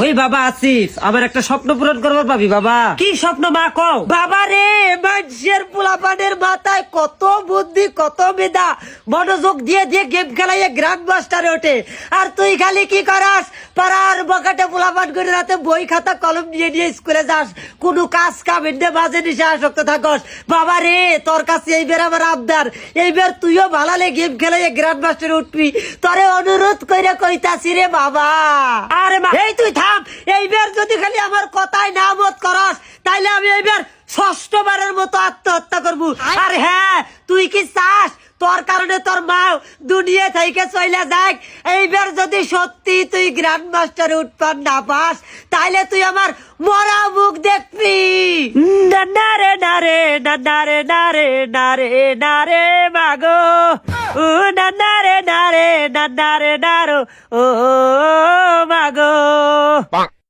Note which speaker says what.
Speaker 1: ওই বাবা আসিফ, আমার একটা স্বপ্ন পূরণ করবার পাবি বাবা।
Speaker 2: কি স্বপ্ন মা কও?
Speaker 1: বাবা রে, মানুষের পোলাপানের মাথায় কত বুদ্ধি, কত মেধা, মনোযোগ দিয়ে দিয়ে গেম খেলাইয়ে গ্র্যান্ড মাস্টারে ওঠে, আর তুই খালি কি করাস? পাড়ার বকাটে পোলাপান করে রাতে বই খাতা কলম নিয়ে নিয়ে স্কুলে যাস, কোনো কাজ কাম এনে মাঝে নিশে আসক্ত থাকস। বাবা রে, তোর কাছে এইবার আমার আবদার, এইবার তুইও ভালালে গেম খেলাইয়ে গ্র্যান্ড মাস্টারে উঠবি, তোরে অনুরোধ করে কইতাছি রে বাবা।
Speaker 2: আরে মা,
Speaker 1: এই তুই থাম, এইবার যদি খালি আমার কথায় না মত করস, তাইলে আমি এইবার 6ষ্ঠবারের মতো আত্মহত্যা করবো। আর হ্যাঁ, তুই কি চাস তোর কারণে তোর মা দুনিয়া থেকে চলে যাক? এইবার যদি সত্যি তুই গ্র্যান্ড মাস্টারে উঠপান না পাস, তাইলে তুই আমার মরা মুখ দেখবি।
Speaker 2: না রে না রে না না রে না রে না রে না রে মাগো, ও না না রে না রে না না রে না রো, ও মাগো।